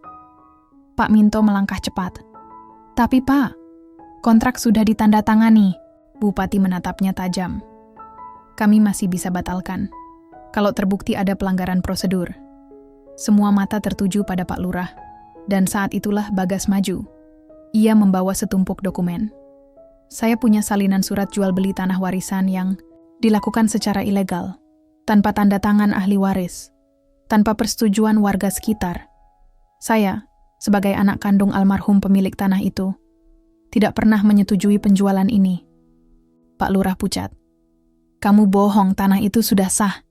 Pak Minto melangkah cepat. Tapi Pak, kontrak sudah ditandatangani. Bupati menatapnya tajam. Kami masih bisa batalkan, kalau terbukti ada pelanggaran prosedur. Semua mata tertuju pada Pak Lurah, dan saat itulah Bagas maju. Ia membawa setumpuk dokumen. Saya punya salinan surat jual beli tanah warisan yang dilakukan secara ilegal, tanpa tanda tangan ahli waris, tanpa persetujuan warga sekitar. Saya, sebagai anak kandung almarhum pemilik tanah itu, tidak pernah menyetujui penjualan ini. Pak Lurah pucat. Kamu bohong, tanah itu sudah sah.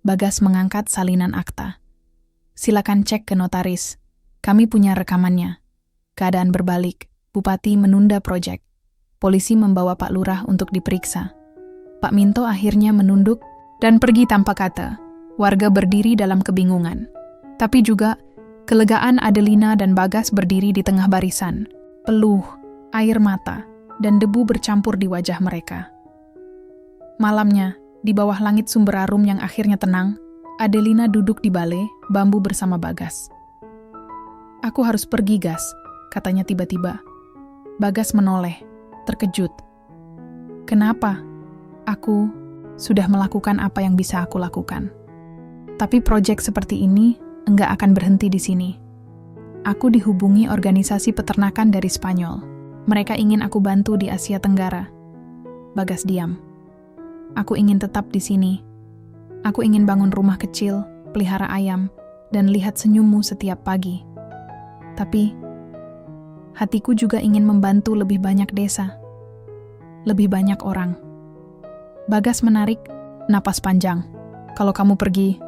Bagas mengangkat salinan akta. Silakan cek ke notaris. Kami punya rekamannya. Keadaan berbalik. Bupati menunda proyek. Polisi membawa Pak Lurah untuk diperiksa. Pak Minto akhirnya menunduk dan pergi tanpa kata. Warga berdiri dalam kebingungan. Tapi juga kelegaan Adelina dan Bagas berdiri di tengah barisan. Peluh, air mata, dan debu bercampur di wajah mereka. Malamnya, di bawah langit sumber arum yang akhirnya tenang, Adelina duduk di balai bambu bersama Bagas. Aku harus pergi, Gas, katanya tiba-tiba. Bagas menoleh, terkejut. Kenapa? Aku sudah melakukan apa yang bisa aku lakukan. Tapi proyek seperti ini enggak akan berhenti di sini. Aku dihubungi organisasi peternakan dari Spanyol. Mereka ingin aku bantu di Asia Tenggara. Bagas diam. Aku ingin tetap di sini. Aku ingin bangun rumah kecil, pelihara ayam, dan lihat senyummu setiap pagi. Tapi, hatiku juga ingin membantu lebih banyak desa. Lebih banyak orang. Bagas menarik napas panjang. Kalau kamu pergi,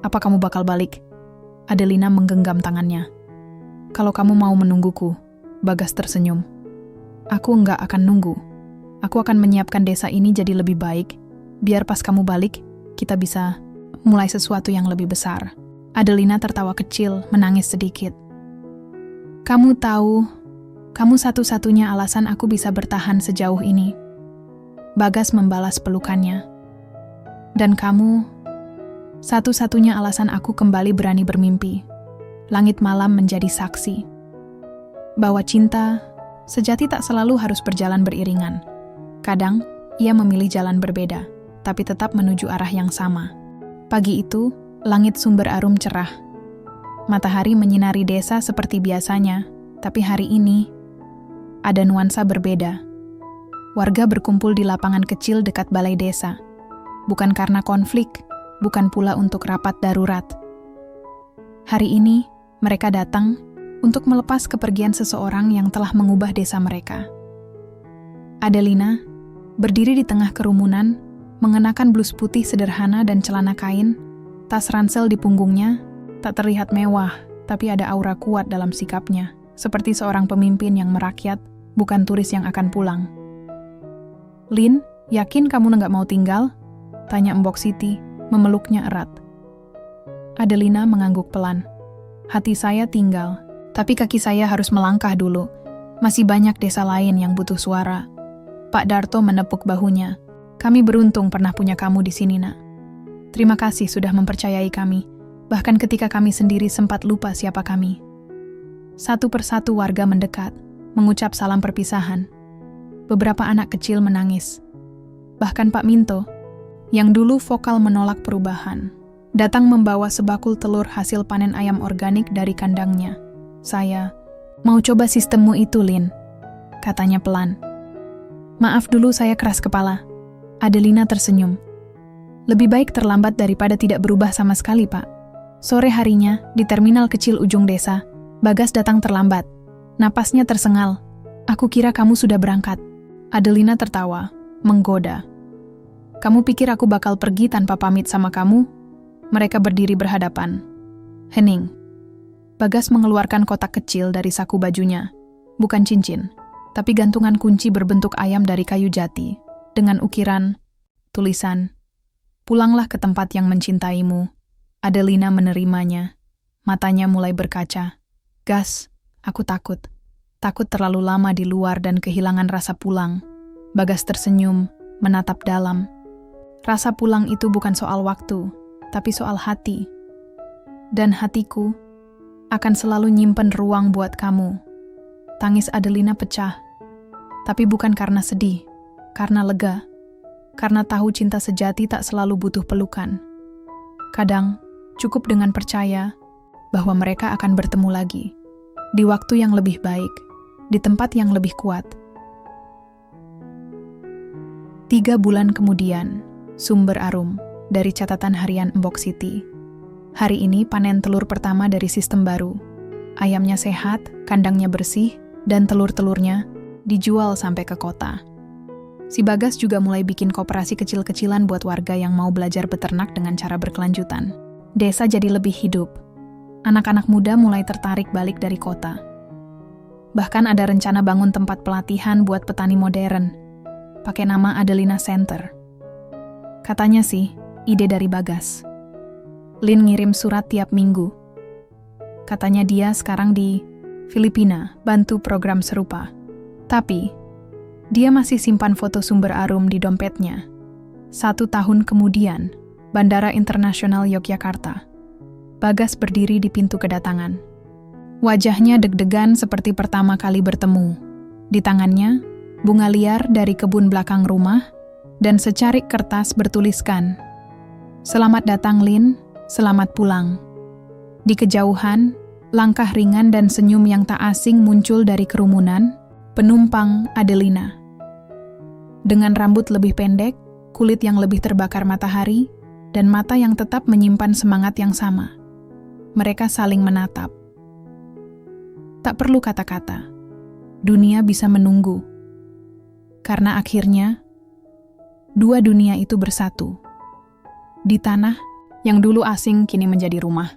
apa kamu bakal balik? Adelina menggenggam tangannya. Kalau kamu mau menungguku, Bagas tersenyum. Aku enggak akan nunggu. Aku akan menyiapkan desa ini jadi lebih baik, biar pas kamu balik, kita bisa mulai sesuatu yang lebih besar. Adelina tertawa kecil, menangis sedikit. Kamu tahu, Kamu satu-satunya alasan aku bisa bertahan sejauh ini. Bagas membalas pelukannya. Dan kamu, satu-satunya alasan aku kembali berani bermimpi. Langit malam menjadi saksi. Bahwa cinta sejati tak selalu harus berjalan beriringan. Kadang, ia memilih jalan berbeda, tapi tetap menuju arah yang sama. Pagi itu, langit Sumber Arum cerah. Matahari menyinari desa seperti biasanya, tapi hari ini ada nuansa berbeda. Warga berkumpul di lapangan kecil dekat balai desa. Bukan karena konflik, bukan pula untuk rapat darurat. Hari ini, mereka datang untuk melepas kepergian seseorang yang telah mengubah desa mereka. Adelina berdiri di tengah kerumunan, mengenakan blus putih sederhana dan celana kain, tas ransel di punggungnya, tak terlihat mewah, tapi ada aura kuat dalam sikapnya, seperti seorang pemimpin yang merakyat, bukan turis yang akan pulang. "Lin, yakin kamu nggak mau tinggal?" tanya Mbok Siti, memeluknya erat. Adelina mengangguk pelan. "Hati saya tinggal, tapi kaki saya harus melangkah dulu. Masih banyak desa lain yang butuh suara." Pak Darto menepuk bahunya. "Kami beruntung pernah punya kamu di sini, Nak. Terima kasih sudah mempercayai kami, bahkan ketika kami sendiri sempat lupa siapa kami." Satu persatu warga mendekat, mengucap salam perpisahan. Beberapa anak kecil menangis. Bahkan Pak Minto, yang dulu vokal menolak perubahan, datang membawa sebakul telur hasil panen ayam organik dari kandangnya. "Saya mau coba sistemmu itu, Lin," katanya pelan. "Maaf dulu saya keras kepala." Adelina tersenyum. "Lebih baik terlambat daripada tidak berubah sama sekali, Pak." Sore harinya, di terminal kecil ujung desa, Bagas datang terlambat. Napasnya tersengal. "Aku kira kamu sudah berangkat." Adelina tertawa, menggoda. "Kamu pikir aku bakal pergi tanpa pamit sama kamu?" Mereka berdiri berhadapan. Hening. Bagas mengeluarkan kotak kecil dari saku bajunya. Bukan cincin, tapi gantungan kunci berbentuk ayam dari kayu jati, dengan ukiran, tulisan, "Pulanglah ke tempat yang mencintaimu." Adelina menerimanya. Matanya mulai berkaca. "Gas, aku takut. Takut terlalu lama di luar dan kehilangan rasa pulang." Bagas tersenyum, menatap dalam. "Rasa pulang itu bukan soal waktu, tapi soal hati. Dan hatiku akan selalu nyimpen ruang buat kamu." Tangis Adelina pecah. Tapi bukan karena sedih, karena lega. Karena tahu cinta sejati tak selalu butuh pelukan. Kadang, cukup dengan percaya bahwa mereka akan bertemu lagi. Di waktu yang lebih baik, di tempat yang lebih kuat. 3 bulan kemudian, Sumber Arum, dari catatan harian Mbok Siti. Hari ini panen telur pertama dari sistem baru. Ayamnya sehat, kandangnya bersih, dan telur-telurnya dijual sampai ke kota. Si Bagas juga mulai bikin koperasi kecil-kecilan buat warga yang mau belajar beternak dengan cara berkelanjutan. Desa jadi lebih hidup. Anak-anak muda mulai tertarik balik dari kota. Bahkan ada rencana bangun tempat pelatihan buat petani modern, pakai nama Adelina Center. Katanya sih, ide dari Bagas. Lin ngirim surat tiap minggu. Katanya dia sekarang di Filipina, bantu program serupa. Tapi, dia masih simpan foto Sumber Arum di dompetnya. 1 tahun kemudian, Bandara Internasional Yogyakarta. Bagas berdiri di pintu kedatangan. Wajahnya deg-degan seperti pertama kali bertemu. Di tangannya, bunga liar dari kebun belakang rumah, dan secarik kertas bertuliskan, "Selamat datang Lin, selamat pulang." Di kejauhan, langkah ringan dan senyum yang tak asing muncul dari kerumunan, penumpang Adelina. Dengan rambut lebih pendek, kulit yang lebih terbakar matahari, dan mata yang tetap menyimpan semangat yang sama. Mereka saling menatap. Tak perlu kata-kata. Dunia bisa menunggu. Karena akhirnya, 2 dunia itu bersatu. Di tanah yang dulu asing kini menjadi rumah.